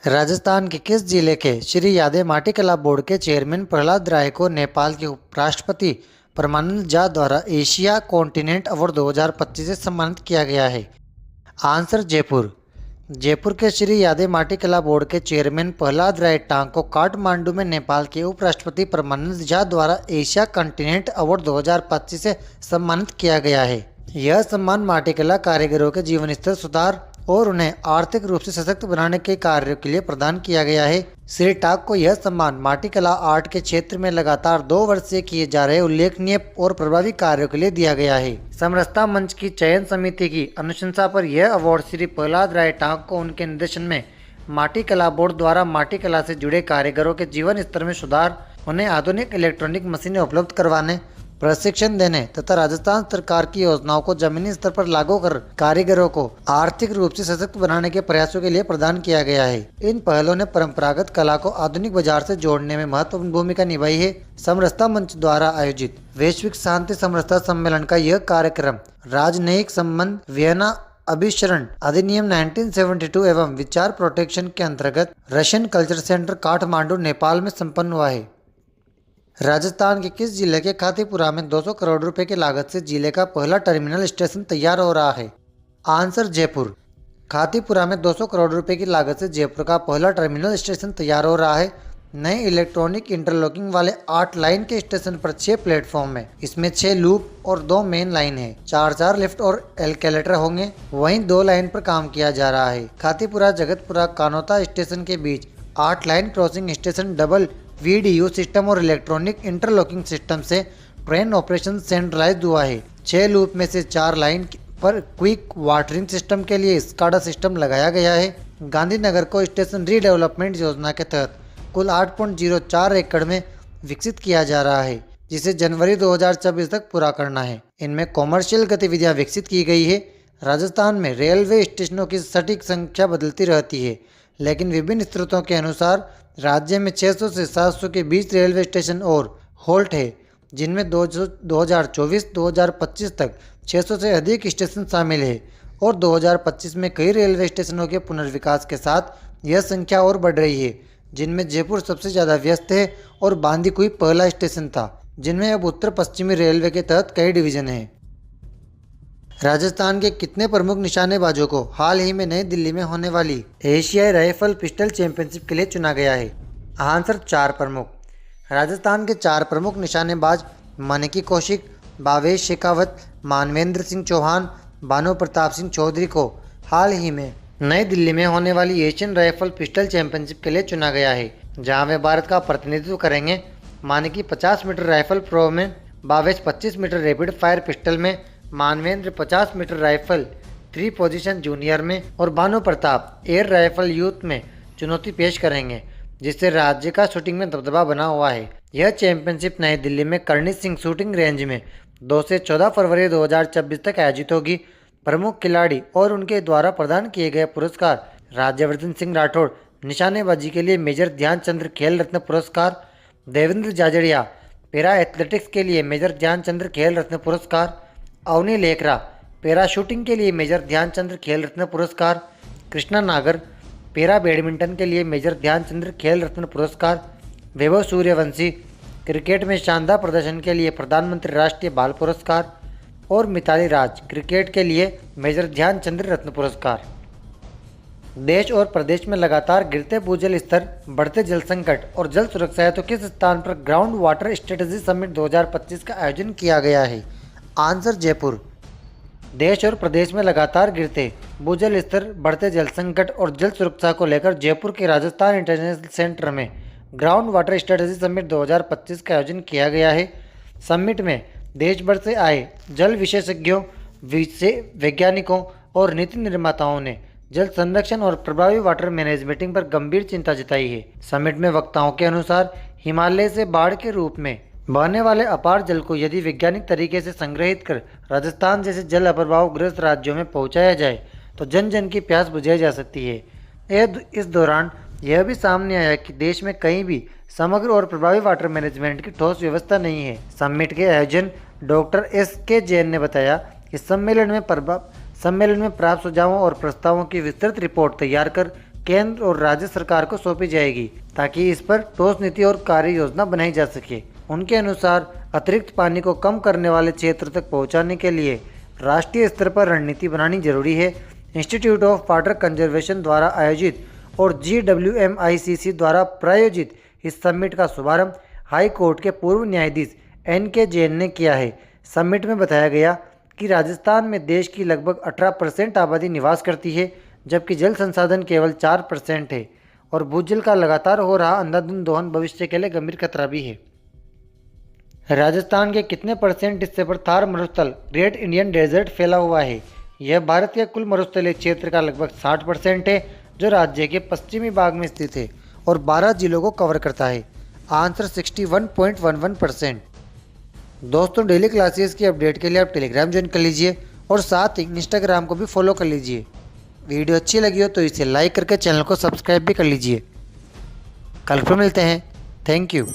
राजस्थान के किस जिले के श्री यादव माटीकला बोर्ड के चेयरमैन प्रहलाद राय को नेपाल के उपराष्ट्रपति परमानंद झा द्वारा एशिया कॉन्टिनेंट अवार्ड 2025 से सम्मानित किया गया है? आंसर जयपुर। जयपुर के श्री यादव माटीकला बोर्ड के चेयरमैन प्रहलाद राय टांग को काठमांडू में नेपाल के उपराष्ट्रपति परमानंद झा द्वारा एशिया कॉन्टिनेंट अवार्ड 2025 से सम्मानित किया गया है। यह सम्मान माटीकला कारीगरों के जीवन स्तर सुधार और उन्हें आर्थिक रूप से सशक्त बनाने के कार्यों के लिए प्रदान किया गया है। श्री टाक को यह सम्मान माटीकला आर्ट के क्षेत्र में लगातार 2 वर्ष से किए जा रहे उल्लेखनीय और प्रभावी कार्यों के लिए दिया गया है। समरसता मंच की चयन समिति की अनुशंसा पर यह अवार्ड श्री प्रहलाद राय टाक को उनके निर्देशन में माटीकला बोर्ड द्वारा माटीकला से जुड़े कारीगरों के जीवन स्तर में सुधार, उन्हें आधुनिक इलेक्ट्रॉनिक मशीनें उपलब्ध करवाने, प्रशिक्षण देने तथा राजस्थान सरकार की योजनाओं को जमीनी स्तर पर लागू कर कारीगरों को आर्थिक रूप से सशक्त बनाने के प्रयासों के लिए प्रदान किया गया है। इन पहलों ने परंपरागत कला को आधुनिक बाजार से जोड़ने में महत्वपूर्ण भूमिका निभाई है। समरसता मंच द्वारा आयोजित वैश्विक शांति समरसता सम्मेलन का यह कार्यक्रम राजनयिक संबंध वियना अभिसरण अधिनियम 1972 एवं विचार प्रोटेक्शन के अंतर्गत Russian culture centre Kathmandu Nepal में संपन्न हुआ है। राजस्थान के किस जिले के खातीपुरा में 200 करोड़ रुपए की लागत से जिले का पहला टर्मिनल स्टेशन तैयार हो रहा है? आंसर जयपुर। खातीपुरा में 200 करोड़ रुपए की लागत से जयपुर का पहला टर्मिनल स्टेशन तैयार हो रहा है। नए इलेक्ट्रॉनिक इंटरलॉकिंग वाले 8 लाइन के स्टेशन पर 6 प्लेटफॉर्म है। इसमें 6 लूप और 2 मेन लाइन है। 4 लिफ्ट और एस्केलेटर होंगे। वहीं 2 लाइन पर काम किया जा रहा है। खातीपुरा जगतपुरा कानोता स्टेशन के बीच 8 line crossing station double VDU system और इलेक्ट्रॉनिक इंटरलॉकिंग सिस्टम से ट्रेन ऑपरेशन सेंट्रलाइज हुआ है। 6 लूप में से 4 लाइन पर क्विक वाटरिंग सिस्टम के लिए स्काडा सिस्टम लगाया गया है। गांधीनगर को स्टेशन रीडेवलपमेंट योजना के तहत कुल 8.04 एकड़ में विकसित किया जा रहा है, जिसे जनवरी 2024 तक पूरा करना है। इनमें कॉमर्शियल गतिविधियां विकसित की गई है। राजस्थान में रेलवे स्टेशनों की सटीक संख्या बदलती रहती है, लेकिन विभिन्न स्रोतों के अनुसार राज्य में 600 से 700 के बीच रेलवे स्टेशन और होल्ट है, जिनमें 2024-2025 तक 600 से अधिक स्टेशन शामिल है और 2025 में कई रेलवे स्टेशनों के पुनर्विकास के साथ यह संख्या और बढ़ रही है, जिनमें जयपुर सबसे ज़्यादा व्यस्त है और बांदीकुई पहला स्टेशन था, जिनमें अब उत्तर पश्चिमी रेलवे के तहत कई डिवीज़न हैं। राजस्थान के कितने प्रमुख निशानेबाजों को हाल ही में नई दिल्ली में होने वाली एशियाई राइफल पिस्टल चैंपियनशिप के लिए चुना गया है? आंसर 4 प्रमुख। राजस्थान के 4 प्रमुख निशानेबाज मानेकी कौशिक, भावेश शेखावत, मानवेंद्र सिंह चौहान, भानु प्रताप सिंह चौधरी को हाल ही में नई दिल्ली में होने वाली एशियन राइफल पिस्टल चैंपियनशिप के लिए चुना गया है, जहां वे भारत का प्रतिनिधित्व करेंगे। मानेकी 50 मीटर राइफल प्रो में, Bhavesh 25 metre rapid fire pistol में, Manvendra 50 metre rifle 3 position junior में और Bhanu Pratap air rifle youth में चुनौती पेश करेंगे, जिससे राज्य का शूटिंग में दबदबा बना हुआ है। यह चैंपियनशिप नई दिल्ली में कर्णी सिंह शूटिंग रेंज में 2 से 14 फरवरी 2026 तक आयोजित होगी। प्रमुख खिलाड़ी और उनके द्वारा प्रदान किए गए पुरस्कार: राज्यवर्धन सिंह राठौड़ निशानेबाजी के लिए मेजर ध्यानचंद्र खेल रत्न पुरस्कार, देवेंद्र जाजड़िया पैरा एथलेटिक्स के लिए मेजर ध्यानचंद्र खेल रत्न पुरस्कार, अवनी लेखरा पैरा शूटिंग के लिए मेजर ध्यानचंद्र खेल रत्न पुरस्कार, कृष्णा नागर पैरा बैडमिंटन के लिए मेजर ध्यानचंद्र खेल रत्न पुरस्कार, वैभव सूर्यवंशी क्रिकेट में शानदार प्रदर्शन के लिए प्रधानमंत्री राष्ट्रीय बाल पुरस्कार और मिताली राज क्रिकेट के लिए मेजर ध्यानचंद्र रत्न पुरस्कार। देश और प्रदेश में लगातार गिरते भूजल स्तर, बढ़ते जल संकट और जल सुरक्षा हेतु किस स्थान पर ग्राउंड वाटर स्ट्रेटेजी समिट 2025 का आयोजन किया गया है? आंसर जयपुर। देश और प्रदेश में लगातार गिरते भूजल स्तर, बढ़ते जल संकट और जल सुरक्षा को लेकर जयपुर के राजस्थान इंटरनेशनल सेंटर में ग्राउंड वाटर स्ट्रेटेजी समिट 2025 का आयोजन किया गया है। समिट में देश भर से आए जल विशेषज्ञों, वैज्ञानिकों और नीति निर्माताओं ने जल संरक्षण और प्रभावी वाटर मैनेजमेंट पर गंभीर चिंता जताई है। समिट में वक्ताओं के अनुसार हिमालय से बाढ़ के रूप में बहने वाले अपार जल को यदि वैज्ञानिक तरीके से संग्रहित कर राजस्थान जैसे जल अप्रभाव ग्रस्त राज्यों में पहुंचाया जाए तो जन जन की प्यास बुझाई जा सकती है। इस दौरान यह भी सामने आया कि देश में कहीं भी समग्र और प्रभावी वाटर मैनेजमेंट की ठोस व्यवस्था नहीं है। समिट के आयोजन डॉक्टर SK जैन ने बताया कि सम्मेलन में प्राप्त सुझावों और प्रस्तावों की विस्तृत रिपोर्ट तैयार कर केंद्र और राज्य सरकार को सौंपी जाएगी ताकि इस पर ठोस नीति और कार्य योजना बनाई जा सके। उनके अनुसार अतिरिक्त पानी को कम करने वाले क्षेत्र तक पहुंचाने के लिए राष्ट्रीय स्तर पर रणनीति बनानी जरूरी है। इंस्टीट्यूट ऑफ वाटर कंजर्वेशन द्वारा आयोजित और GWMICC द्वारा प्रायोजित इस समिट का शुभारंभ हाई कोर्ट के पूर्व न्यायाधीश NK जैन ने किया है। समिट में बताया गया कि राजस्थान में देश की लगभग 18% आबादी निवास करती है, जबकि जल संसाधन केवल 4% है और भूजल का लगातार हो रहा अंधाधुंध दोहन भविष्य के लिए गंभीर खतरा भी है। राजस्थान के कितने परसेंट हिस्से पर थार मरुस्थल ग्रेट इंडियन डेजर्ट फैला हुआ है? यह भारत के कुल मरुस्थलीय क्षेत्र का लगभग 60% है, जो राज्य के पश्चिमी भाग में स्थित है और 12 जिलों को कवर करता है। आंसर 61.11%। दोस्तों, डेली क्लासेस की अपडेट के लिए आप टेलीग्राम ज्वाइन कर लीजिए और साथ ही इंस्टाग्राम को भी फॉलो कर लीजिए। वीडियो अच्छी लगी हो तो इसे लाइक करके चैनल को सब्सक्राइब भी कर लीजिए। कल फिर मिलते हैं। Thank you.